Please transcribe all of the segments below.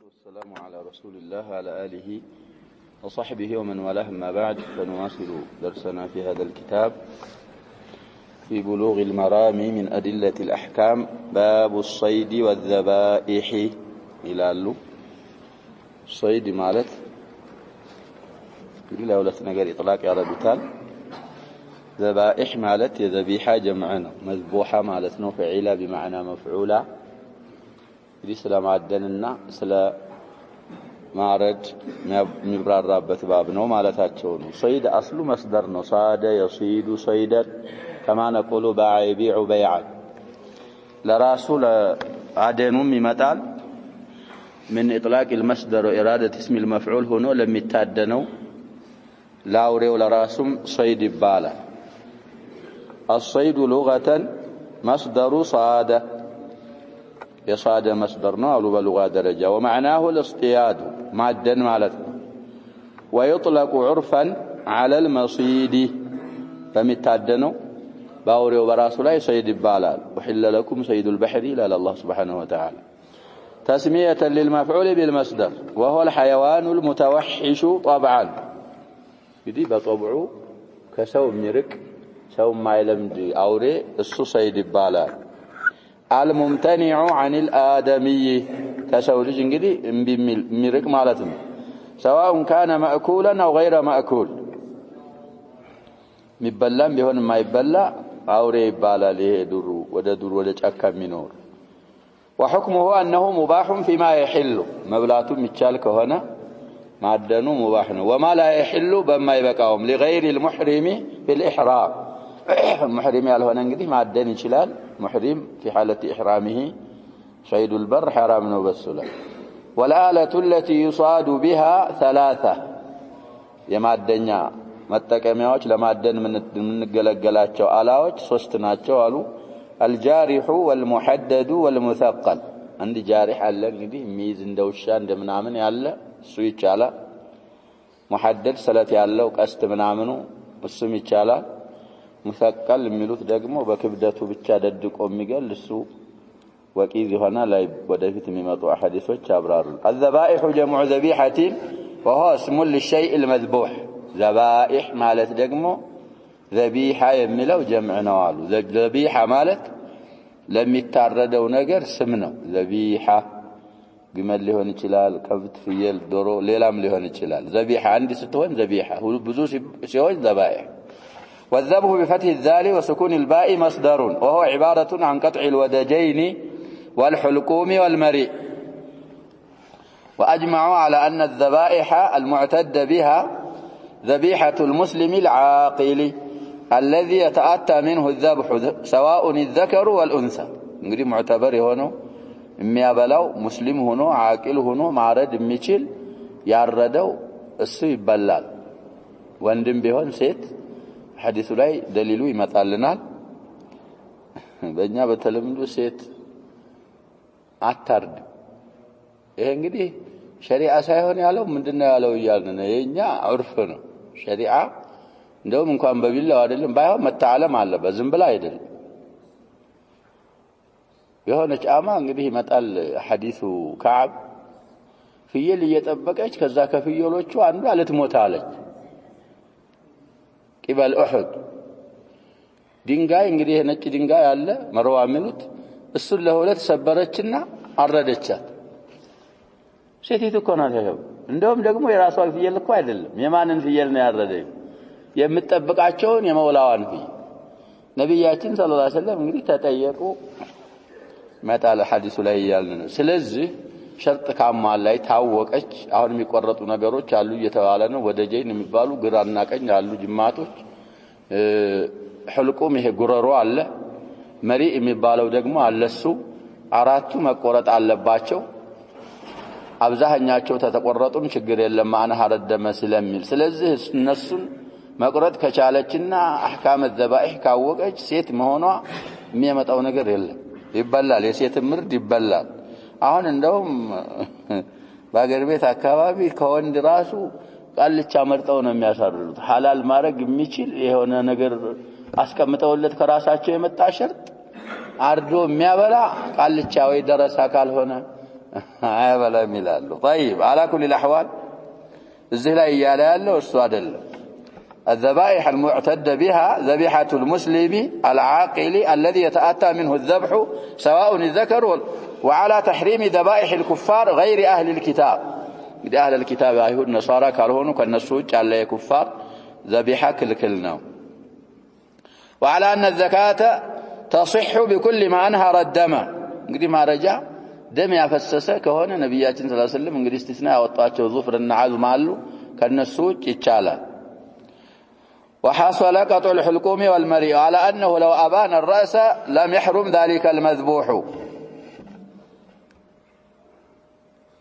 والسلام على رسول الله وعلى آله وصحبه ومن والاه. ما بعد، فنواصل درسنا في هذا الكتاب في بلوغ المرام من أدلة الأحكام، باب الصيد والذبائح. إلى الصيد مالت إلى ولا تنقل إطلاق يا ربيتال. ذبائح مالت ذبيحة جمعنا، مذبوحة مالتنا فعيلة بمعنى مفعولة. دي سلام عدننا سلا مارد مبرار رابط بابنا ومالتاتشون. صيد أصل مصدرنا صاد يصيد صيدا، كما نقول باع يبيع بيعا. لراسل عدنهم ممتال من إطلاق المصدر وإرادة اسم المفعول هنا لم يتعدنوا لاوري ولراسم صيد بالا. الصيد لغة مصدر صاد، يصاد مصدرنا ولو بلغة درجة، ومعناه الاصطياد معدن مالتنا. ويطلق عرفا على المصيد، فمتعدنوا باوري وبراسو لا صيد بالال. وحل لكم صيد البحر إلى الله سبحانه وتعالى، تسمية للمفعول بالمصدر، وهو الحيوان المتوحش طبعا. بدي بطبعه كسو ميرك سو ما يلمد أوري السو صيد بالال. الممتنع عن الآدمي كسو لجن قدي ميرك مالتهم، سواء كان مأكولا أو غير مأكول. مبلان بهون ما يبلا أوري بالا له درو ودا أكا منور. وحكمه أنه مباح فيما يحل، مبلاتو متشالك هنا معدنو مباحنا. وما لا يحل بما يبقاهم لغير المحرم في الإحرام. المحرم يالهونا نقدي معدن شلال محرم في حالة إحرامه. صيد البر حرام وبسلا. والآلة التي يصاد بها ثلاثة، يمعدنيا متكميوች ለማደን ምንገለገላቸው አላዎች ሶስት ናቸው አሉ። الجارح والمحدد والمثقل። አንድ ጃሪህ አለ እንግዲህ ሚዝ እንደውሻ እንደምናምን ያለ እሱ ይቻላል። ሙሐደድ ሰለት ያለው ቀስት ምናምኑ እሱም ይቻላል። مثقل የሚሉት ደግሞ በክብደቱ ብቻ ደድቆ የሚገል እሱ ወቂዝ ይሆናል። ላይ ወደፊት የሚመጡ አሐዲሶች ያብራሩ። الذبائح جمع ذبيحة وهو اسم للشيء المذبوح. ذبائح ማለት ደግሞ ذبيحة የሚለው ጀምዕ ነው አሉ። ذبيحة ማለት ለሚታረደው ነገር ስም ነው። ذبيحة ግመል ሊሆን ይችላል፣ ከብት፣ ፍየል፣ ዶሮ፣ ሌላም ሊሆን ይችላል። ذبيحة አንድ ስትሆን ذبيحة ብዙ ሲሆን ذبائح. والذبح بفتح الذال وسكون الباء مصدر، وهو عبارة عن قطع الودجين والحلقوم والمريء. وأجمعوا على أن الذبائح المعتد بها ذبيحة المسلم العاقل الذي يتأتى منه الذبح، سواء الذكر والأنثى. نقول معتبر هنا የሚያበላው ሙስሊም ሆኖ ዓቂል ሆኖ ማረድ የሚችል ያረደው እሱ ይበላል። ወንድም ቢሆን ሴት ሐዲሱ ላይ ደሊሉ ይመጣልናል። በእኛ በተለምዶ ሴት አታርድ። ይሄ እንግዲህ ሸሪዓ ሳይሆን ያለው ምንድነው ያለው ይያልን ነው። የኛ ዑርፍ ነው። ሸሪዓ እንደውም እንኳን በቢላው አይደለም ባይሆን መተዓለም አለበት፣ ዝም ብላ አይደለም። የሆነ ጫማ እንግዲህ ይመጣል ሐዲሱ ከዓብ ፍየል እየጠበቀች ከዛ ከፍየሎቹ አንዷ ልትሞት አለች። ቂበል ኡሁድ ድንጋይ እንግዲህ ነጭ ድንጋይ አለ መርዋ የሚሉት እሱን ለሁለት ሰበረችና አረደቻት። ሴቲቱ እኮ ናት ይሄው። እንደውም ደግሞ የራሷ ፍየል እኮ አይደለም፣ የማንን ፍየል ነው ያረደው? የምትጠብቃቸውን የመውላዋን ፍየል። ነብያችን ሰለላሁ ዐለይሂ ወሰለም እንግዲህ ተጠየቁ መጣለ ሐዲሱ ላይ ያልን ነው። ስለዚህ ሸርጥ ካማል ላይ ታወቀች። አሁን የሚቆረጡ ነገሮች አሉ እየተባለ ነው። ወደ ጀይን የሚባሉ ግራና ቀኝ አሉ ጅማቶች። ሕልቁም ይሄ ጉረሮ አለ። መሪ የሚባለው ደግሞ አለሱ። አራቱ መቆረጥ አለባቸው። አብዛኛቸው ተተቆረጡም ችግር የለም ማና ሐረደመ ስለሚል። ስለዚህ እነሱን መቁረጥ ከቻለችና አህካም الذبائح ካወቀች ሴት መሆኗ የሚያመጣው ነገር የለም፣ ይበላል። የሴት ምርድ ይበላል። አሁን እንደውም በአገር ቤት አካባቢ ከወንድ ራሱ ቃልቻ መርጠው ነው የሚያሳርዱት። ሐላል ማድረግ የሚችል የሆነ ነገር አስቀምጠውለት ከራሳቸው የመጣ ሸርጥ አርዶ የሚያበላ ቃልቻ ወይ ደረሳ ካልሆነ بلا ميلالو طيب على كل الأحوال الزهلا يالالو السؤال الذبائح المعتد بها ذبيحة المسلم العاقل الذي يتأتى منه الذبح سواء الذكر وعلى تحريم ذبائح الكفار غير أهل الكتاب إذا أهل الكتاب يهود نصارى كارهونو كالنسوج على كفار ذبيحة كلنا وعلى أن الزكاة تصح بكل ما أنهر الدم قد ما رجع دم يفسسه كهون نبياتنا صلى الله عليه وسلم قد استثناء وطاعته ظفر النعاز مالو كالنسوج يتشالا وحصل قطع الحلقوم والمريء على أنه لو أبان الرأس لم يحرم ذلك المذبوح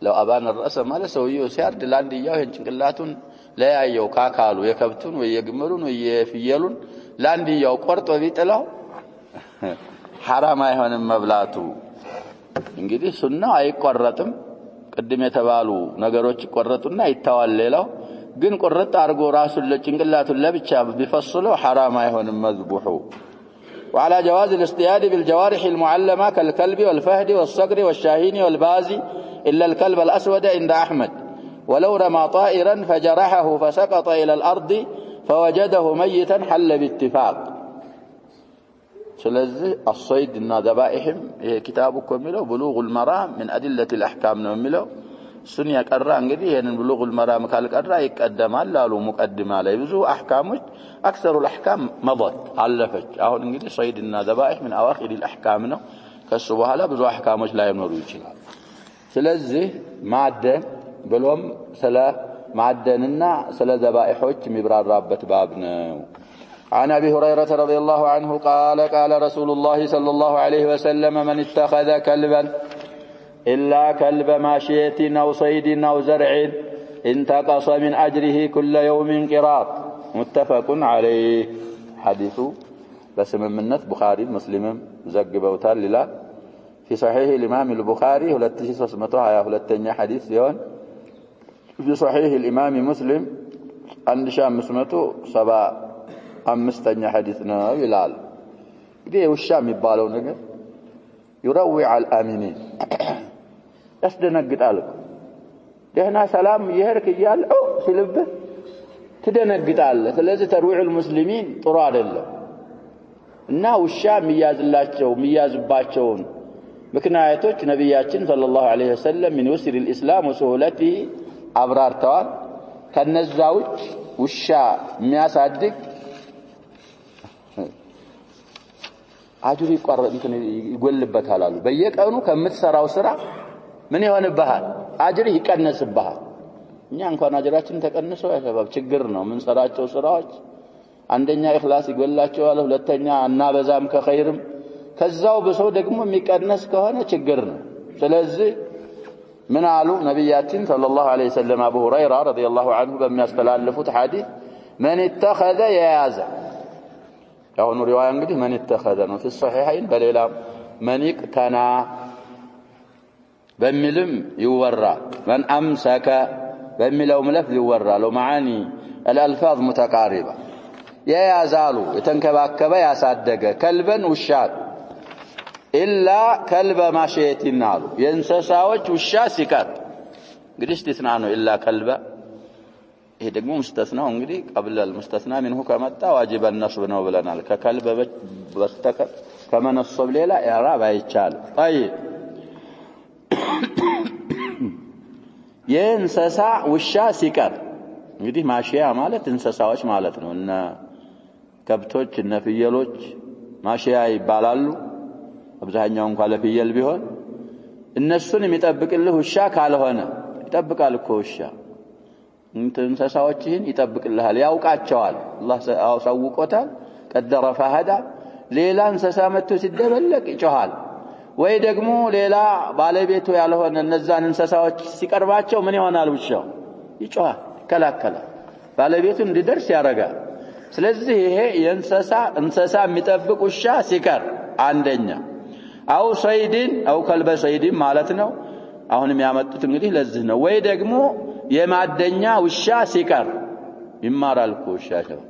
لو أبان الرأس ما لسويه سيارد لاندي يوهن شنقلاتون لا يأيو كاكالو يكبتون ويقمرون ويفيلون لاندي يو قرط وبيتلو حرام يهون المبلاتو እንግዲህ ሱና አይቆረጥም ቀድም የተባሉ ነገሮች ቆረጡና ይተዋል ሌላው ግን ቆረጥ አርጎ ራሱን ለጭንቅላቱን ለብቻ ቢፈስለው حرام አይሆንም መዝቡሁ وعلى جواز الاصطياد بالجوارح المعلمة كالكلب والفهد والصقر والشاهين والبازي إلا الكلب الأسود عند أحمد ولو رمى طائرا فجرحه فسقط إلى الأرض فوجده ميتا حل باتفاق سلازي الصيد الذبائحهم كتابكم ملو بلوغ المرام من أدلة الأحكام نملو سنيا قرا انغدي يهن بلوغ المرام قال قرا يقدمال لالو مقدمه على بزو احكامات اكثر الاحكام مضت علفت አሁን እንግዲህ صيدنا ذبائح من اواخر الاحكام ነው ከሱ በኋላ ብዙ አህካሞች ላይ ኖሩ ይችላል ስለዚህ ማደን ብሎም ስለ ማደንና ስለ ذبائحዎች የሚብራራበት ባብ ነው عن أبي هريرة رضي الله عنه قال قال رسول الله صلى الله عليه وسلم من اتخذ كلبا إلا كلب ماشية أو صيد أو زرع انتقص من أجره كل يوم قراط متفق عليه حديث بس من بخاري مسلم زقبوتان لله في صحيح الإمام البخاري ولتشي سمتوها يا ولتنيا حديث يون في صحيح الإمام مسلم عند شام مسمته سبا أمستنيا حديثنا يلال دي والشام يبالو نجر يروع على الآمنين يسدنقد عليك دهنا سلام يهرك يال سلبه تدنقد عليه ስለዚህ ترويع المسلمين ጥሩ አይደለም እና ውሻ የሚያዝላቸው የሚያዝባቸውን ምክንያቶች ነብያችን ሰለላሁ ዐለይሂ ወሰለም من وسر الإسلام وسهولته አብራርተዋል ከነዛውች ውሻ የሚያሳድግ አጅሪ ይቆረጥ ይጎልበታል አሉ በየቀኑ ከምትሰራው ስራ ምን ይሆንብሃል አጅሪ ይቀነስብሃል እኛ እንኳን አጅራችን ተቀንሶ ያሰባብ ችግር ነው ምን ሰራቸው ስራዎች አንደኛ ኢኽላስ ይጎላቸዋል ሁለተኛ እናበዛም ከኸይርም ከዛው በሰው ደግሞ የሚቀነስ ከሆነ ችግር ነው ስለዚህ ምን አሉ ነብያችን ሰለላሁ ዐለይሂ ወሰለም አቡ ሁረይራ ረዲየላሁ ዐንሁ በሚያስተላልፉት ሐዲስ من اتخذ ياز አሁን ሪዋያ እንግዲህ من اتخذ ነው في الصحيحين በሌላ من اقتنى በሚልም ይወራ من امسك በሚለው ለፍዝ ይወራ ለው معاني الالفاظ متقاربه ያያዛሉ የተንከባከበ ያሳደገ ከልበን ውሻ إلا كلب ماشيتنا አሉ የእንስሳዎች ውሻ ሲቀር እንግዲህ استثناء ነው إلا كلب ይሄ ደግሞ مستثناء እንግዲህ قبل المستثناء منه ከመጣ واجب النصب ነው ብለናል ከከልብ በስተቀር ከመነصብ ሌላ ኢዕራብ አይቻልም طيب የእንስሳ ውሻ ሲቀር እንግዲህ ማሽያ ማለት እንስሳዎች ማለት ነው እና ከብቶች እና ፍየሎች ማሽያ ይባላሉ አብዛኛው እንኳን ለፍየል ቢሆን እነሱን የሚጠብቅልህ ውሻ ካልሆነ ይጠብቃል እኮ ውሻ እንስሳዎችን ይጠብቅልሃል ያውቃቸዋል አላህ አሳውቆታል ቀደረ ፈሃዳ ሌላ እንስሳ መጥቶ ሲደበለቅ ይጮሃል ወይ ደግሞ ሌላ ባለቤቱ ያልሆነ እነዛን እንስሳዎች ሲቀርባቸው ምን ይሆናል ውሻው ይጮሃል ይከላከላል ባለቤቱ እንዲደርስ ያረጋል ስለዚህ ይሄ የእንስሳ የሚጠብቅ ውሻ ሲቀር አንደኛ አው ሰይድን አው ከልበ ሰይድን ማለት ነው አሁንም ያመጡት እንግዲህ ለዚህ ነው ወይ ደግሞ የማደኛ ውሻ ሲቀር ይማራል እኮ ውሻቸው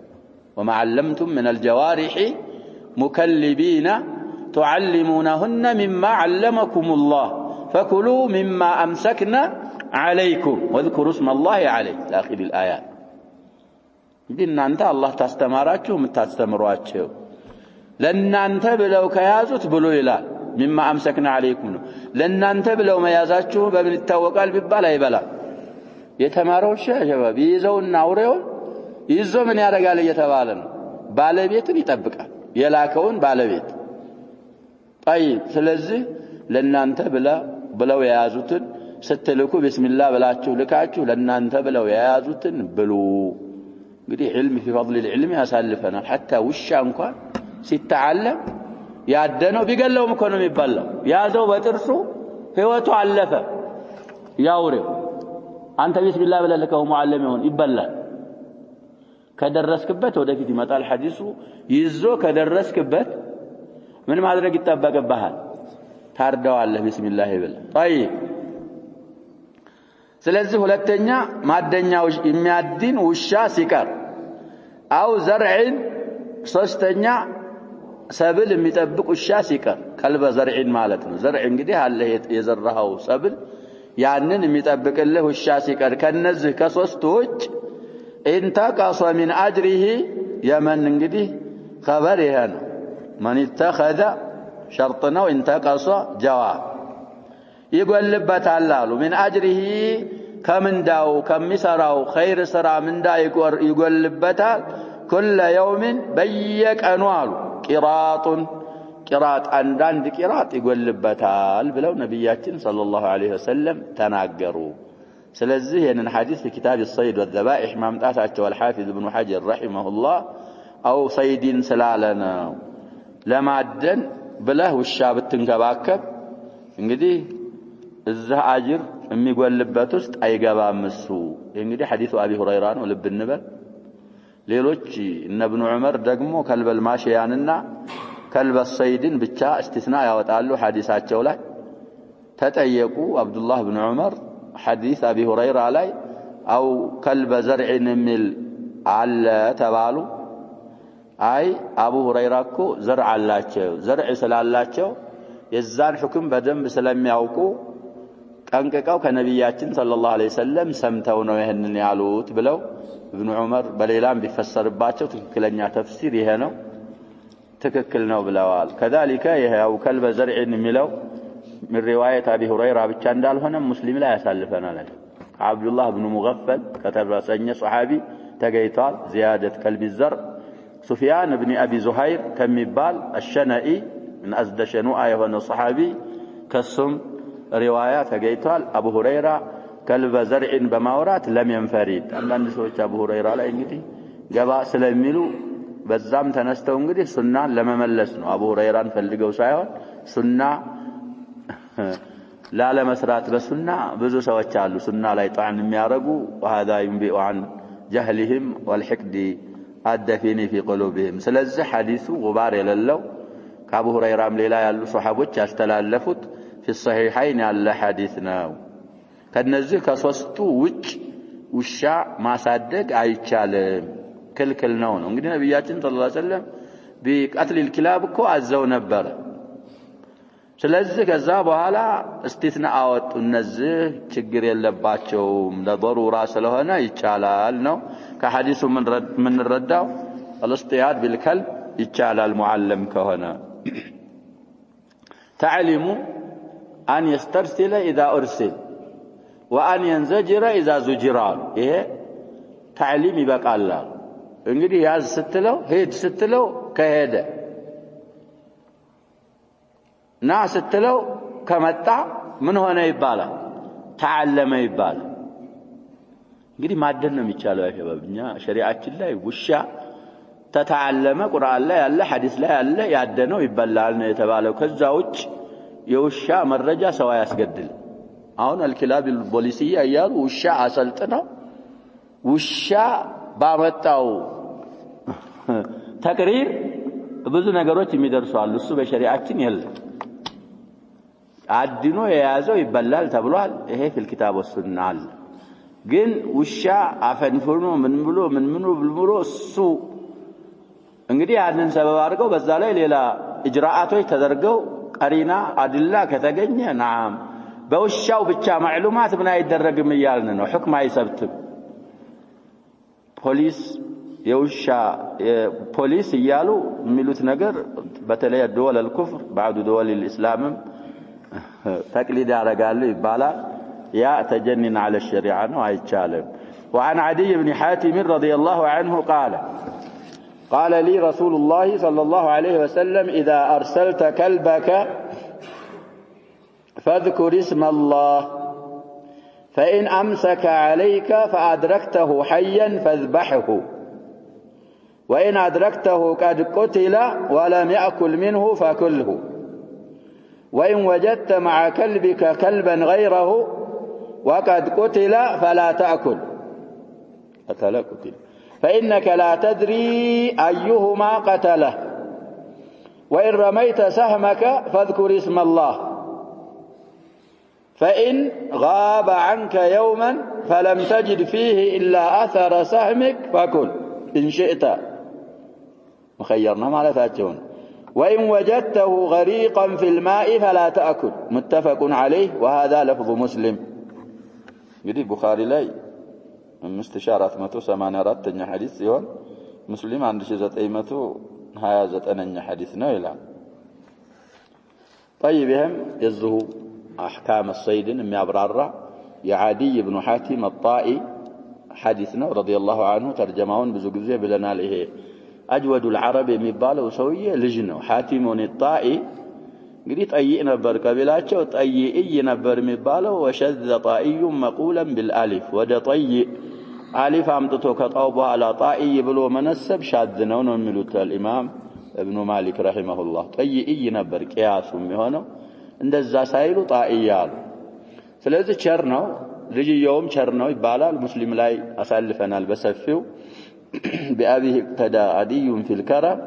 وما علمتم من الجوارح مكلبين تعلمونهن مما علمكم الله فكلوا مما أمسكنا عليكم واذكروا اسم الله عليه آخر الآيات إن أنت الله تستمراتشو متستمراتشو لأن أنت بلو كيازوت بلو إلى مما أمسكنا عليكم لأن أنت بلو ما يازاتشو بابن التوقال ببالا يبلا يتمارو الشاشباب يزون ناوريون يزو من يارقال يتبالن بالبيت يطبقا يلاكون بالبيت طيب ስለዚህ ለናንተ ብለው የያዙትን ስትልኩ ቢስሚላህ ብላችሁ ልካችሁ ለናንተ ብለው የያዙትን ብሉ እንግዲህ علم في فضل العلم ያሳልፈናል حتى ውሻ እንኳን ሲተዓለም ያደነው ቢገለውም እኮ ነው የሚባለው ያዘው በጥርሱ ህይወቱ አለፈ ያውሬው አንተ ቢስሚላህ ብለህ ልከው ሙዓለም ይሆን ይበላል ከደረስክበት ወደፊት ይመጣል ሐዲሱ ይዞ ከደረስክበት ምን ማድረግ ይተበቀበሃል ታርደዋለህ ቢስሚላህ ይበል طيب ስለዚህ ሁለተኛ ማደኛው የሚያድን ውሻ ሲቀር አው ዘርዕን ሶስተኛ ሰብል የሚጠብቅ ውሻ ሲቀር ከልበ ዘርዕን ማለት ነው ዘርዕ እንግዲህ አለ የዘራው ሰብል ያንን የሚጠብቅልህ ውሻ ሲቀር ከነዚህ ከሶስቶች انتقص من اجره يمن እንግዲህ خبر ይሄ ነው من اتخذ شرطنا انتقص جواب ይጎልበታል አሉ من اجره ከምንዳው ከሚሰራው خير ስራ ምንዳ ይጎልበታል كل يوم በየቀኑ አሉ ቂራጥ አንዳንድ ቂራጥ ይጎልበታል ብለው ነብያችን ሰለላሁ ዐለይሂ ወሰለም ተናገሩ ስለዚህ ይሄንን ሐዲስ በኪታብ الصيد والذبائح ማምጣታቸው الحافظ ابن حجر رحمه الله او صيدين ስላለና ለማደን ብለህ ውሻ ብትንከባከብ እንግዲህ እዛ አጅር የሚጎልበት ውስጥ አይገባም እሱ እንግዲህ ሐዲሱ አቢ ሁረይራ ነው ልብ እንበል ሌሎች እነ ኢብኑ ዑመር ደግሞ ከልበል ማሽያንና ከልበል ሰይድን ብቻ እስቲስና ያወጣሉ ሐዲሳቸው ላይ ተጠየቁ አብዱላህ ኢብኑ ዑመር حديث أبي هريرة علي أو كلب زرع من على تبالو أي أبو هريرة كو زرع اللاتشو زرع سلالاتشو يزان حكم بدم بسلام يعوكو كانكاو كنبياتين صلى الله عليه وسلم سمتونو يهنن يعلوت بلو ابن عمر بليلان بيفسر باتشو تككلن تفسير يهنو تككلنو بلوال كذلك يهو كلب زرع ملو من رواية أبي هريرة بتشاندال هنا مسلم لا يسالفنا له عبد الله بن مغفل كتب رسني صحابي تجيتال زيادة كلب الزرع سفيان بن أبي زهير كم يبال الشنائي من أزد شنوء هنا صحابي كسم رواية تجيتال أبو هريرة كلب زرع بماورات لم ينفرد أما نسوي أبو هريرة لا ينجدي جبا سلميلو بزام تنستو انجدي سنة لما ملسنو أبو هريرة فلقوا سايون سنة لا لمسرات بسنة بزو سوچالو سنة لا يطعن የሚያረጉ وهذا ينبئ عن جهلهم والحقد الدفين في قلوبهم ስለዚህ ሐዲሱ غبار የሌለው ከአቡ ሁረይራም ሌላ ያሉ ሱሐቦች ያስተላለፉት في الصحيحين ያለ ሐዲስ ነው ከነዚህ ከሶስቱ ውጭ ውሻ ማሳደግ አይቻልም ክልክል ነው እንግዲህ ነብያችን ሰለላሁ ዐለይሂ ወሰለም بقتل الكلاب እኮ አዘው ነበር ስለዚህ ከዛ በኋላ እስቲስና አወጡ እነዚህ ችግር የለባቸውም ለضروራ ስለሆነ ይቻላል ነው ከሐዲሱ ምን ረዳው الاصطياد بالكلب ይቻላል ሙዓለም ከሆነ تعلم ان يسترسل اذا ارسل وان ينزجر اذا زجر ይሄ تعليم ይበቃል እንግዲህ ያዝ ስትለው ሄድ ስትለው ከሄደ ና ስትለው ከመጣ ምን ሆነ ይባላል ተዓለመ ይባላል እንግዲህ ማደን ነው የሚቻለው አይፈበኛ ሸሪዓችን ላይ ውሻ ተተዓለመ ቁርአን ላይ ያለ ሐዲስ ላይ ያለ ያደነው ይበላል ነው የተባለው ከዛ ውጭ የውሻ መረጃ ሰው ያስገድል አሁን الكلاب البوليسيه ያያሉ ውሻ አሰልጥነው ውሻ ባመጣው ተቅሪር ብዙ ነገሮች የሚደርሱ አሉ እሱ በሸሪዓችን የለም አድኖ የያዘው ይበላል ተብሏል ይሄ في الكتاب والسنه አለ ግን ውሻ አፈንፍኖ ምን ብሎ እሱ እንግዲህ ያንን ሰበብ አድርገው በዛ ላይ ሌላ اجراءاتዎች ተደርገው ቀሪና አድላ ከተገኘ نعم በውሻው ብቻ ማዕሉማት ምን አይደረግም እያልን ነው። ሁክም አይሰብትም። ፖሊስ እያሉ የሚሉት ነገር በተለይ دول الكفر بعد دول الاسلام تقليد ያደርጋሉ ይባላል። ያ ተጀነን على الشريعه ነው አይቻልም። وعن عدي بن حاتم رضي الله عنه قال لي رسول الله صلى الله عليه وسلم إذا أرسلت كلبك فاذكر اسم الله فإن أمسك عليك فأدركته حيا فاذبحه وإن أدركته قد قتل ولم يأكل منه فكله وإن وجدت مع كلبك كلبا غيره وقد قتل فلا تأكل فإنك لا تدري أيهما قتله وإن رميت سهمك فاذكر اسم الله فإن غاب عنك يوما فلم تجد فيه إلا أثر سهمك فكل إن شئت مخيرنا ما لا تأتون وإن وجدته غريقا في الماء فلا تأكل متفق عليه وهذا لفظ مسلم يدي بخاري لي مستشارات 184 حديث يون مسلم عند 929 حديث ነው ይላል። طيب ይሄም የዚሁ احكام الصيد የሚያብራራ የዓዲ ኢብኑ ሐቲም الطائي حديث ነው رضي الله عنه ተርጀማውን ብዙ ጊዜ ብለናል። ይሄ አጅወዱ العرب የሚባለው ሰውዬ ልጅ ነው። ሐቲሙን الطائي እንግዲህ ጠይእ ነበር ቀቢላቸው ጠይእ ነበር የሚባለው ወሸذ طائي مقولا بالالف ወደ ጠይእ አሊፍ አምጥቶ ከጣው በኋላ ጣኢይ ብሎ መነሰብ ሻድ ነው የሚሉት الامام ابن مالك رحمه الله ጠይእ ነበር ቂያሱ የሚሆነው እንደዛ ሳይሉ ጣኢያል። ስለዚህ ቸር ነው ልጅየውም ቸር ነው ይባላል። ሙስሊም ላይ አሳልፈናል በሰፊው بأبيه اقتدى عدي في الكرم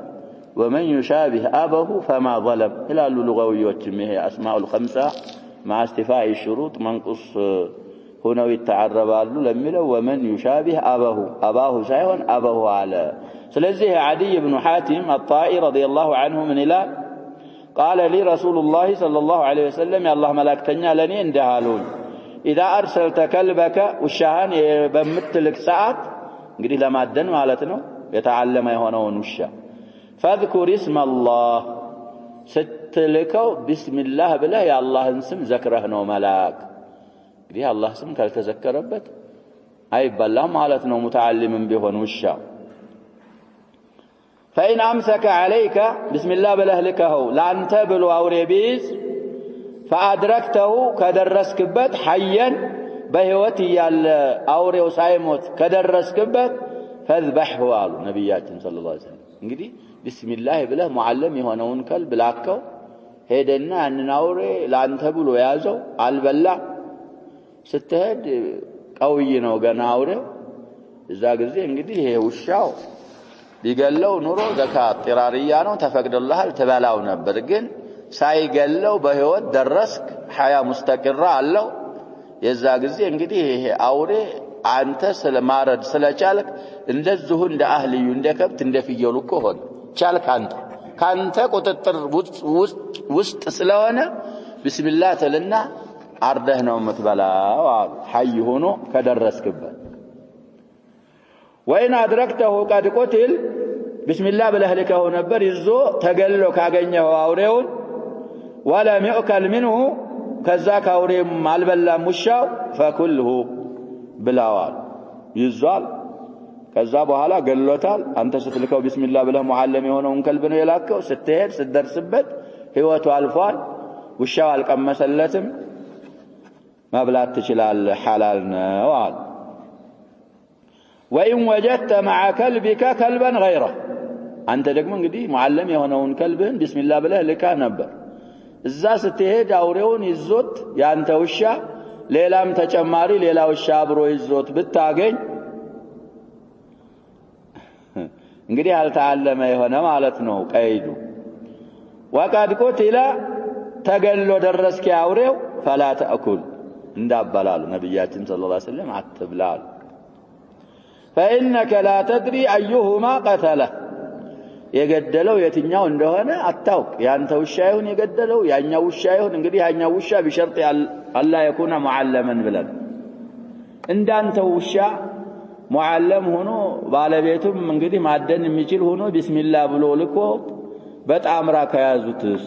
ومن يشابه أبه فما ظلم إلى اللغويات مه أسماء الخمسة مع استفاء الشروط منقص هنا يتعربالو لميلو ومن يشابه أباه سايون أباه على سلزه عدي بن حاتم الطائي رضي الله عنه من إلى قال لي رسول الله صلى الله عليه وسلم يا الله ملائكتنا لني اندهالون إذا أرسلت كلبك والشهان بمثلك ساعات እንግዲህ ለማደን ማለት ነው የተዓለመ የሆነውን ውሻ فاذكر اسم الله ስትልከው ቢስሚላህ ብለህ የአላህን ስም ዘክረህ ነው መላክ። እንግዲህ አላህ ስም ካልተዘከረበት አይበላም ማለት ነው ሙተዓሊምም ቢሆን ውሻ። فإن أمسك عليك بسم الله ብለህ ልከኸው ላንተ ብሎ አውሬ ቢይዝ فأدركته ከደረስክበት حيا በህይወት ያለ አውሬው ሳይሞት ከደረስክበት فذبحه አሉ ነብያችን ሰለላሁ ዐለይሂ ወሰለም። እንግዲህ ቢስሚላህ ብለህ ሙዓለም የሆነውን ከልብ ላከው ሄደና ያንን አውሬ ላንተ ብሎ ያዘው አልበላ ስትሄድ ቀውይ ነው ገና አውሬው እዛ ጊዜ እንግዲህ ይሄ ውሻው ቢገለው ኑሮ ዘካት ጥራሪያ ነው ተፈቅዶልሃል ተበላው ነበር። ግን ሳይገለው በህይወት ደረስክ ሐያ ሙስተቂራ አለው የዛ ጊዜ እንግዲህ ይሄ አውሬ አንተ ስለማረድ ስለቻልክ እንደዚሁ እንደ አህልዩ እንደ ከብት እንደ ፍየሉ ከሆነ ቻልክ ካንተ ቁጥጥር ውስጥ ስለሆነ ቢስሚላህ ተልና አርደህ ነው የምትበላው ሐይ ሆኖ ከደረስክበት። ወይን አድረክተሁ قد قتل ቢስሚላህ ብለህ ልከው ነበር ይዞ ተገሎ ካገኘው አውሬውን ወለም يؤكل منه ከዛ ካውሬም አልበላም ውሻው فكله ብላዋል ይዟል። ከዛ በኋላ ገሎታል። አንተ ስትልከው ቢስሚላህ ብለህ ሙዓለም የሆነውን ከልብ ነው የላከው። ስትሄድ ስትደርስበት ህይወቱ አልፏል። ውሻው አልቀመሰለትም። መብላት ትችላለህ ሐላል ነው አለ። وإن وجدت مع كلبك كلبا غيره አንተ ደግሞ እንግዲህ ሙዓለም የሆነውን ከልብህን ቢስሚላህ ብለህ ልከህ ነበር። እዛ ስትሄድ አውሬውን ይዞት ያንተ ውሻ ሌላም ተጨማሪ ሌላ ውሻ አብሮ ይዞት ብታገኝ እንግዲህ አልተዓለመ የሆነ ማለት ነው ቀይዱ። وقد قتل ተገሎ ደረስክ አውሬው فلا تأكل እንዳባላሉ ነብያችን ሰለላሁ ዐለይሂ ወሰለም አትብላሉ። فإنك لا تدري أيهما قتله የገደለው የትኛው እንደሆነ አታውቅ ያንተ ውሻ ይሁን የገደለው ያኛው ውሻ ይሁን እንግዲህ ያኛው ውሻ بشرط አላ يكون معلما ብለን እንዳንተ ውሻ ሙዓለም ሆኖ ባለቤቱም እንግዲህ ማደን የሚችል ሆኖ ቢስሚላህ ብሎ ልኮ በጣምራ ከያዙትስ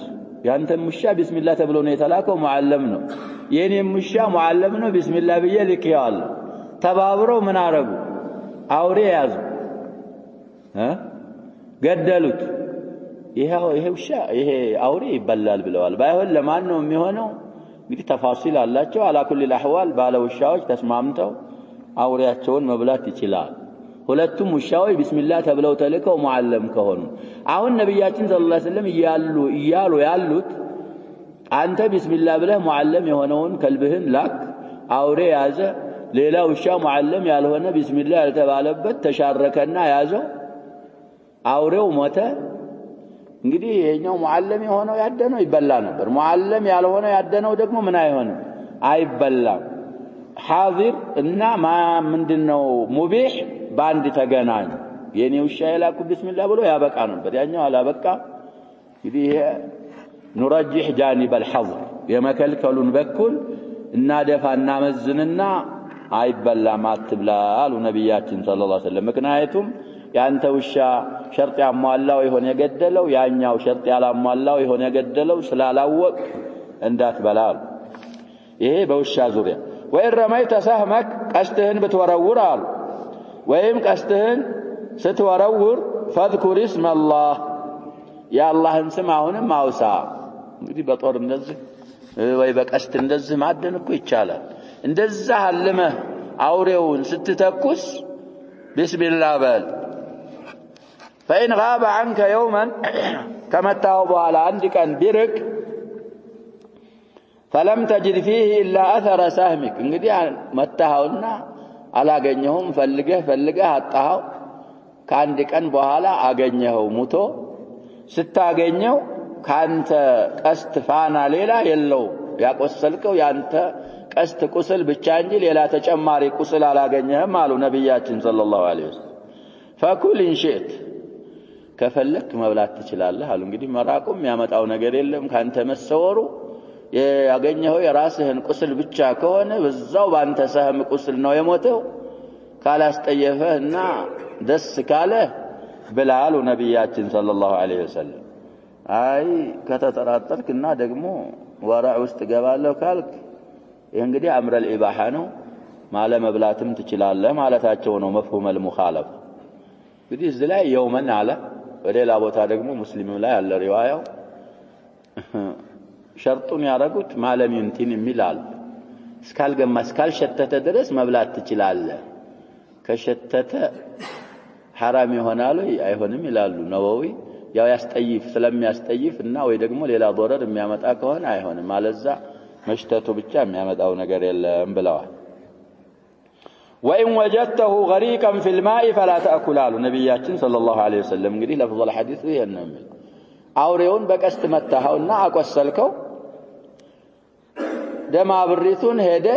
ያንተም ውሻ ቢስሚላህ ተብሎ ነው የተላከው ሙዓለም ነው የኔም ውሻ ሙዓለም ነው ቢስሚላህ ብዬ ልኬዋለሁ ተባብረው ምን አረጉ አውሬ ያዙ ገደሉት ይሄ ውሻ ይሄ አውሬ ይበላል ብለዋል ባይሆን ለማን ነው የሚሆነው እንግዲህ ተፋሲል አላቸው አላ ኩሊ الأحوال ባለ ውሻዎች ተስማምተው አውሬያቸውን መብላት ይችላል ሁለቱም ውሻዎች ቢስሚላህ ተብለው ተልከው ሙዓለም ከሆኑ አሁን ነብያችን ሰለላሁ ዐለይሂ ወሰለም እያሉ ያሉት አንተ ቢስሚላህ ብለህ ሙዓለም የሆነውን ከልብህን ላክ አውሬ ያዘ ሌላ ውሻ ሙዓለም ያልሆነ ቢስሚላህ ያልተባለበት ተሻረከና ያዘው አውሬው ሞተ እንግዲህ ይሄኛው ሙዓለም የሆነው ያደነው ይበላ ነበር ሙዓለም ያልሆነ ያደነው ደግሞ ምን አይሆንም አይበላም حاضر እና ምንድነው ሙቢህ ባንድ ተገናኙ የኔ ውሻ ይላኩ ቢስሚላህ ብሎ ያበቃ ነበር ያኛው አላበቃ እንግዲህ نرجح جانب الحظر የመከልከሉን በኩል እና ደፋና መዝንና አይበላም አትብላ አሉ ነብያችን ሰለላሁ ዐለይሂ ወሰለም ምክንያቱም ያንተ ውሻ ሸርጥ ያሟላው ይሆን የገደለው ያኛው ሸርጥ ያላሟላው ይሆን የገደለው ስላላወቅ እንዳትበላል ይሄ በውሻ ዙሪያ وإن رميت سهمك قستهن بتورور وإن قستهن ستورور فاذكر اسم الله يا الله انسمعون ማውሳ እንግዲህ በጦር እንደዚህ ወይ በቀስት እንደዚህ ማደን እኮ ይቻላል እንደዛ አለመ አውሬውን ስትተኩስ ቢስሚላህ በል فإن غاب عنك يوما كما تاوبوا على عندك ان برك فلم تجد فيه إلا أثر سهمك እንግዲህ መታውና አላገኘሁም ፈልገህ አጣው ከአንድ ቀን በኋላ አገኘኸው ሙቶ ስታገኘው ካንተ ቀስት ፋና ሌላ የለው ያቆሰልከው ያንተ ቀስት ቁስል ብቻ እንጂ ሌላ ተጨማሪ ቁስል አላገኘህም አሉ ነብያችን ሰለላሁ ዐለይሂ ወሰለም فكل إن شئت ከፈለክ መብላት ትችላለህ አሉ እንግዲህ መራቁም ያመጣው ነገር የለም ካንተ መሰወሩ ያገኘው የራስህን ቁስል ብቻ ከሆነ በዛው ባንተ ሰህም ቁስል ነው የሞተው ካላስጠየፈህና ደስ ካለ ብላሉ ነብያችን ሰለላሁ ዐለይሂ ወሰለም አይ ከተጠራጠርክና ደግሞ ወራዕ ውስጥ ገባለሁ ካልክ እንግዲህ አምረል ኢባሃ ነው ማለ መብላትም ትችላለህ ማለታቸው ነው መፍሁም المخالف እንግዲህ እዚህ ላይ የውመን አለ በሌላ ቦታ ደግሞ ሙስሊሙ ላይ አለ ሪዋያው ሸርጡን ያረጉት ማለም ይንቲን የሚላል እስካልገማ እስካልሸተተ ድረስ መብላት ትችላለህ ከሸተተ حرام ይሆናል አይሆንም ይላሉ ነወዊ ያው ያስጠይፍ ስለሚያስጠይፍና ወይ ደግሞ ሌላ ضرر የሚያመጣ ከሆነ አይሆንም ማለዛ መሽተቱ ብቻ የሚያመጣው ነገር የለም ብለዋል وإن وجدته غريقا في الماء فلا تأكله ነብያችን ሰለላሁ ዐለይሂ ወሰለም እንግዲህ ለፍضل ሐዲስ ይሄንን አውሬውን በቀስት መታኸውና አቆሰልከው ደማ ብሪቱን ሄደ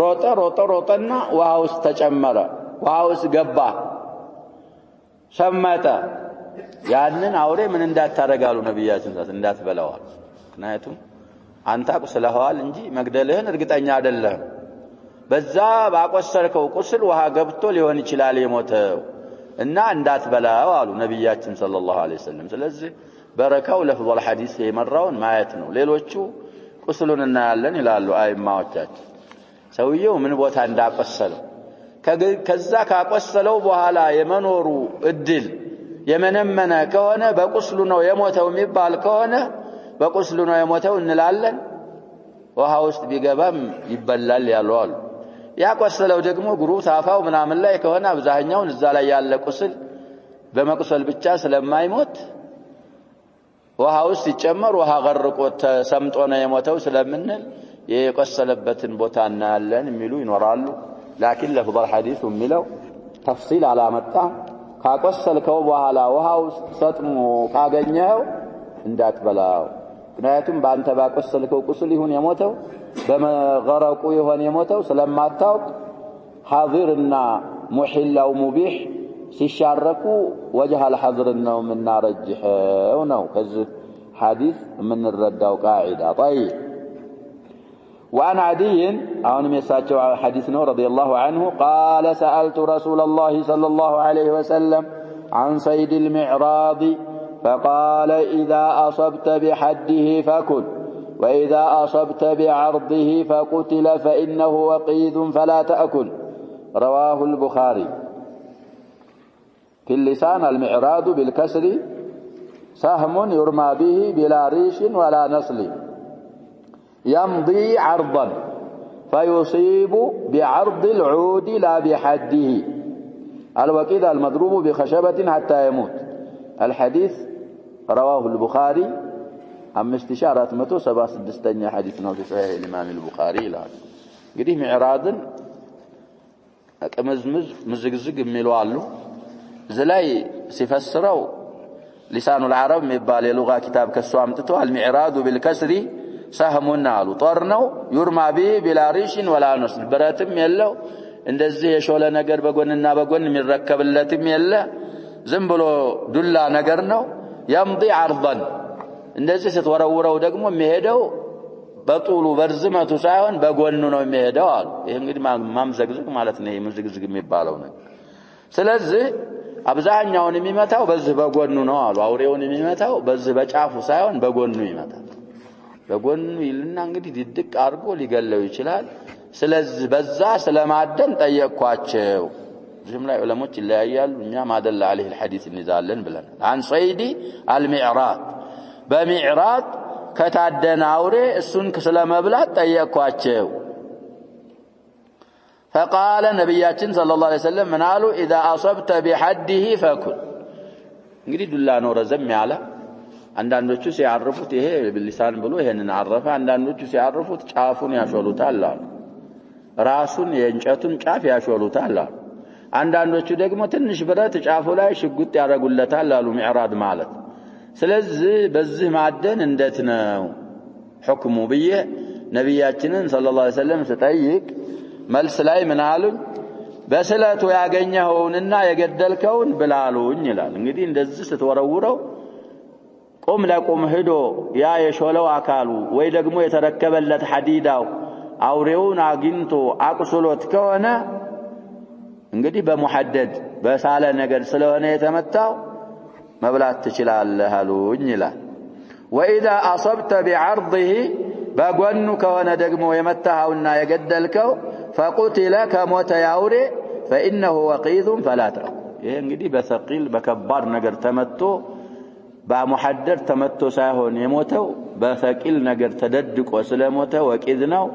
ሮጠና ውሃ ውስጥ ተጨመረ ውሃ ውስጥ ገባ ሰመጠ ያንን አውሬ ምን እንዳታረጋሉ ነብያችን እንዳትበላዋል ምክንያቱም አንተ አቆሰለዋል እንጂ መግደልህን እርግጠኛ አይደለም በዛ ባቆሰልከው ቁስል ውሃ ገብቶ ሊሆን ይችላል የሞተው እና እንዳትበላው አሉ ነብያችን ሰለላሁ ዐለይሂ ወሰለም ስለዚህ በረካው ለፍضل ሐዲስ የመራውን ማየት ነው ሌሎቹ ቁስሉን እናያለን ይላሉ አይማዎቻችን ሰውየው ምን ቦታ እንዳቆሰለው ከዛ ካቆሰለው በኋላ የመኖሩ እድል የመነመነ ከሆነ በቁስሉ ነው የሞተው የሚባል ከሆነ በቁስሉ ነው የሞተው እንላለን ውሃ ውስጥ ቢገባም ይበላል ያሏል ያቆሰለው ደግሞ ግሩ ታፋው ምናምን ላይ ከሆነ አብዛኛው እዛ ላይ ያለ ቁስል በመቁሰል ብቻ ስለማይሞት ውሃ ውስጥ ይጨመር ውሃ ገርቆት ሰምጦ ነው የሞተው ስለምንል የቆሰለበትን ቦታ እናያለን የሚሉ ይኖራሉ لكن لفظ الحديث የሚለው ተፍሲል አላመጣ ካቆሰልከው በኋላ ውሃ ውስጥ ሰጥሞ ካገኘው እንዳትበላው ምክንያቱም በአንተ ባቆሰልከው ቁስል ይሁን የሞተው በመغረቁ ይሁን የሞተው ስለማታውቅ حاضرና ሙሂላው ሙቢህ ሲሻረኩ وجه الحظر ነው ምናረጅኸው ነው ከዚህ حديث من الرداو قاعدة. طيب وعن عدي أو نمساتشو حديثنا رضي الله عنه قال سألت رسول الله صلى الله عليه وسلم عن صيد المعراض فقال إذا أصبت بحده فكل وإذا أصبت بعرضه فقتل فإنه وقيد فلا تأكل. رواه البخاري. في اللسان المعراض بالكسر سهم يرمى به بلا ريش ولا نصل يمضي عرضا فيصيب بعرض العود لا بحده. الوقيد المضروب بخشبة حتى يموت. الحديث رواه البخاري. استشارات 176 حديثنا في صحيح الإمام البخاري. لا قديه معراض مزقزق ميلو አሉ زلاي سيفسروا لسان العرب ميبال لغة كتاب كسو امتتو المعراض بالكسر سهمنا قالوا طرنو يرمى به بلا ريش ولا نصل براتم يلو እንደዚህ የሾለ ነገር በጎንና በጎን የሚረከብለትም የለ ዝም ብሎ ዱላ ነገር ነው يمضي عرضا እንደዚህ ስትወረውረው ደግሞ የሚሄደው በጡሉ በርዝመቱ ሳይሆን በጎኑ ነው የሚሄደው አሉ። ይሄ እንግዲህ ማምዘግዝግ ማለት ነው። ይሄ ምዝግዝግ የሚባለው ነው። ስለዚህ አብዛኛውን የሚመታው በዚህ በጎኑ ነው አሉ። አውሬውን የሚመታው በዚህ በጫፉ ሳይሆን በጎኑ ይመታል። በጎኑ ይልና እንግዲህ ድድቅ አድርጎ ሊገለው ይችላል። ስለዚህ በዛ ስለማደን ጠየቅኳቸው። ዝም ላይ ዑለሞች ይለያያሉ። እኛ ማደለ عليه الحديث እንይዛለን ብለናል። عن صيد المعراض በሚዕራድ ከታደነ አውሬ እሱን ስለመብላት ጠየቅኳቸው። فقال ነብያችን صلى الله عليه وسلم من قالوا اذا اصبت بحده فكل. እንግዲህ ዱላ ነው ረዘም ያለ። አንዳንዶቹ ሲያርፉት ይሄ باللسان ብሎ ይሄንን አረፈ። አንዳንዶቹ ሲያርፉት ጫፉን ያሾሉታል አሉ። ራሱን የእንጨቱን ጫፍ ያሾሉታል አሉ። አንዳንዶቹ ደግሞ ትንሽ ብረት ጫፉ ላይ ሽጉጥ ያረጉለታል አሉ። ሚዕራድ ማለት ስለዚህ በዚህ ማደን እንዴት ነው ሁክሙ ብዬ ነብያችንን ሰለላሁ ዐለይሂ ወሰለም ስጠይቅ መልስ ላይ ምን አሉኝ? በስለቱ ያገኘኸውንና የገደልከውን ብላሉኝ ይላል። እንግዲህ እንደዚህ ስትወረውረው ቆም ለቆም ሄዶ ያ የሾለው አካሉ ወይ ደግሞ የተረከበለት ሐዲዳው አውሬውን አግኝቶ አቁስሎት ከሆነ እንግዲህ በሙሐደድ በሳለ ነገር ስለሆነ የተመታው መብላት ትችላለህ አሉኝ ይላል። وإذا أصبت بعرضه በጎኑ ከሆነ ደግሞ የመታኸውና የገደልከው فقتل كموت ياوري فإنه وقيد فلا تأكل. ይሄ እንግዲህ በሰቂል በከባድ ነገር ተመቶ በሙሐደድ ተመቶ ሳይሆን የሞተው በሰቂል ነገር ተደድቆ ስለሞተ ወቂድ ነው።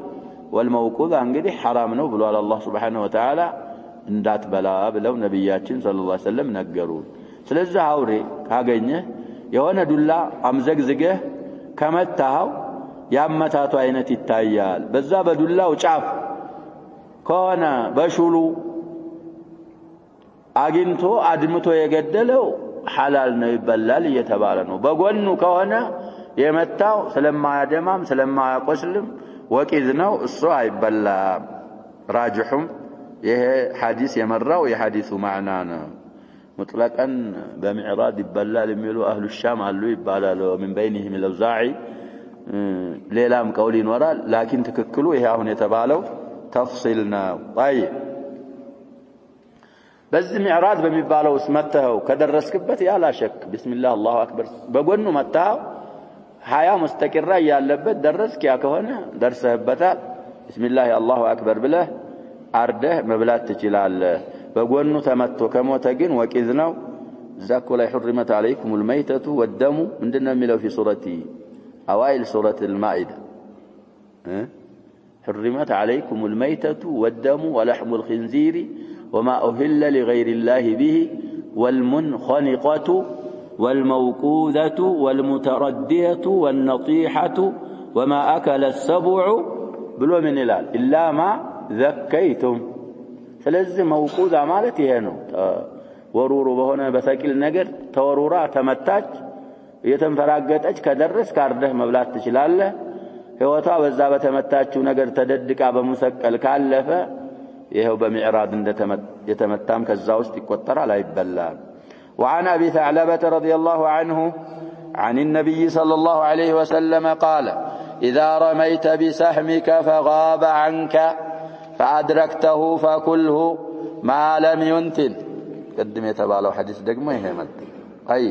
والموقوذ እንግዲህ حرام ነው ብሏል አላህ Subhanahu Wa Ta'ala። እንዳትበላ ብለው ነብያችን ሰለላሁ ዐለይሂ ወሰለም ነገሩን። ስለዚህ አውሬ ካገኘ የሆነ ዱላ አምዘግዝገህ ከመታው ያመታቱ አይነት ይታያል። በዛ በዱላው ጫፍ ከሆነ በሹሉ አግኝቶ አድምቶ የገደለው ሐላል ነው ይበላል እየተባለ ነው። በጎኑ ከሆነ የመታው ስለማያደማም ስለማያቆስልም ወቂዝ ነው እሱ አይበላም። ራጅሁም ይሄ ሐዲስ የመራው የሐዲሱ ማዕና ነው። مطلقاً بمعراض يبلال يميلوا أهل الشام قالوا يبالالوا من بينهم الأوزاعي ليلام قولين وراء لكن تككلوا إيه هون يتبالوا تفصلنا. طيب بس معراض بميبالوا اسمته كدرس كبت يا لا شك بسم الله الله أكبر بقولنوا متاو حياة مستقرة يالبت درسك يا كهنا درسه بتال بسم الله الله أكبر بله عرده مبلات تجلال بقولنوا تمتوا كموتاجين وكذناو ذاك لا حرمت عليكم الميتة والدم من دنا ملوا في سورة أوائل سورة المائدة. حرمت عليكم الميتة والدم ولحم الخنزير وما أهل لغير الله به والمنخنقة والموقوذة والمتردية والنطيحة وما أكل السبع بلو من الال إلا ما ذكيتم. ስለዚህ መውቁዛ ማለት ይሄ ነው። ወሩሩ በሆነ በሰቂል ነገር ተወሩራ ተመታች የተንፈራገጠች ከደረስ ካርደህ መብላት ትችላለህ። ህይወቷ በዛ በተመታችው ነገር ተደድቃ በመሰቀል ካለፈ ይሄው በሚዕራድ እንደተመታም ከዛ ውስጥ ይቆጠራል አይበላም وعن أبي ثعلبة رضي الله عنه عن النبي صلى الله عليه وسلم قال إذا رميت بسهمك فغاب عنك فأدركته فكله ما لم ينتن قدم يتبالو حديث دقمه يهمت أي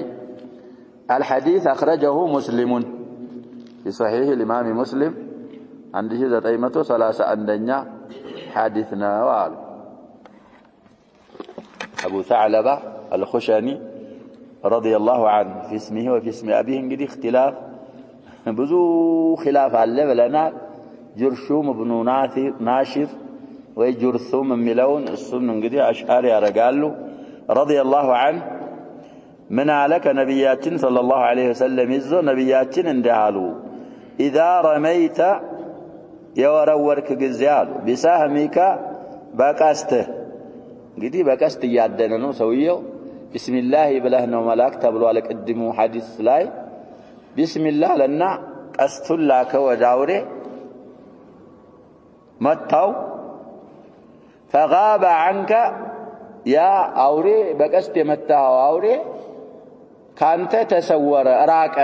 الحديث أخرجه مسلم في صحيح الإمام مسلم عنده زتيمته 3 حديثنا وعلى أبو ثعلبة الخشني رضي الله عنه في اسمه وفي اسم أبيه انقدي اختلاف بزو خلاف على لنا جرشوم بن ناشر ويجرثوم ملون السن انقدي أشعاري أرقاله رضي الله عنه من عليك نبياتين صلى الله عليه وسلم يزو نبياتين اندعالو إذا رميت يورورك قزيالو بسهمك بقاسته እንግዲህ በቀስት ያደነ ነው ሰውየው ቢስሚላህ ብለህ ነው መላክ ተብሎ አለቀድሙ ሐዲስ ላይ ቢስሚላህ ለና ቀስቱን ላከ ወደ አውሬ መታው فغاب عنك يا አውሬ በቀስት የመታው አውሬ ካንተ ተሰወረ ራቀ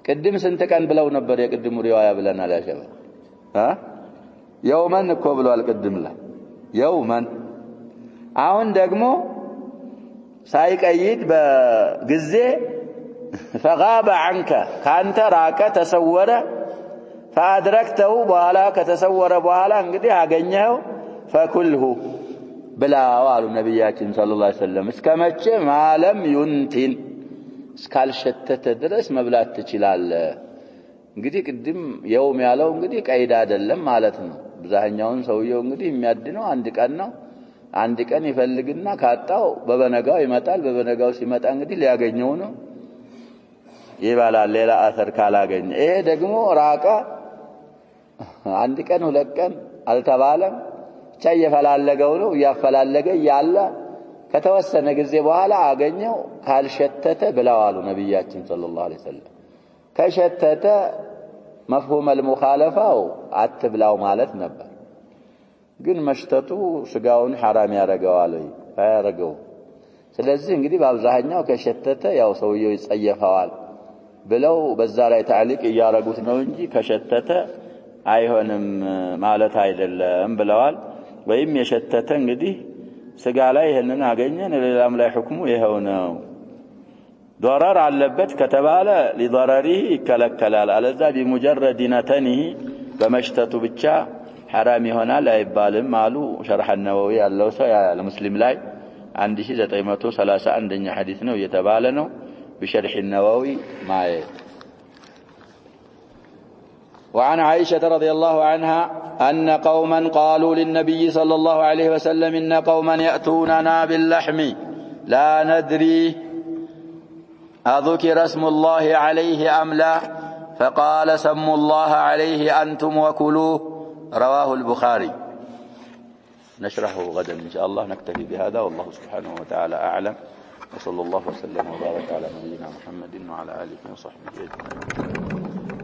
ቅድም ስንት ቀን ብለው ነበር የቅድሙ ሪዋያ ብለናል ያሸበ የውመን እኮ ብሏል ቅድም ላይ የውመን አሁን ደግሞ ሳይቀይድ በጊዜ فغاب عنك ካንተ ራቀ ተሰወረ فادركته በኋላ ከተሰወረ በኋላ እንግዲህ አገኘው فكله ብላው አሉ ነብያችን ሰለላሁ ዐለይሂ ወሰለም እስከመቼ ማለም ዩንቲን እስካልሸተተ ድረስ መብላት ትችላለህ እንግዲህ ቅድም የውም ያለው እንግዲህ ቀይዳ አይደለም ማለት ነው ብዛኛውን ሰውየው እንግዲህ የሚያድነው አንድ ቀን ይፈልግና ካጣው በበነጋው ይመጣል በበነጋው ሲመጣ እንግዲህ ሊያገኘው ነው ይባላል ሌላ አሰር ካላገኘ ይሄ ደግሞ ራቀ አንድ ቀን ሁለት ቀን አልተባለም ቻየፈላለገው ነው ያፈላለገ ያለ ከተወሰነ ጊዜ በኋላ አገኘው ካልሸተተ ብለዋሉ ነብያችን ሰለላሁ ዐለይሂ ወሰለም ከሸተተ مفهوم المخالفه አትብላው ማለት ነበር ግን መሽተቱ ስጋውን حرام ያረጋዋል ያረጋው ስለዚህ እንግዲህ በአብዛኛው ከሸተተ ያው ሰውየው ይጸየፋዋል ብለው በዛ ላይ ታዕሊቅ ያረጉት ነው እንጂ ከሸተተ አይሆንም ማለት አይደለም ብለዋል ወይም የሸተተ እንግዲህ ስጋ ላይ ይሄንን አገኘን ሌላም ላይ ሁክሙ ይሄው ነው ضرر አለበት ከተባለ لضرره ይከለከላል አለዛ بمجرد نتنه በመሽተቱ ብቻ حرام ይሆናል አይባልም አሉ شرح النووي ያለው ሰው ለሙስሊም ላይ 1931ኛ ሐዲስ ነው የተባለ ነው بشرح النووي ማየት وعن عائشة رضي الله عنها أن قوما قالوا للنبي صلى الله عليه وسلم إن قوما يأتوننا باللحم لا ندري أذكر اسم الله عليه أم لا فقال سموا الله عليه أنتم وكلوه رواه البخاري نشرحه غدا إن شاء الله نكتفي بهذا والله سبحانه وتعالى أعلم وصلى الله وسلم وبارك على نبينا محمد وعلى آله وصحبه أجمعين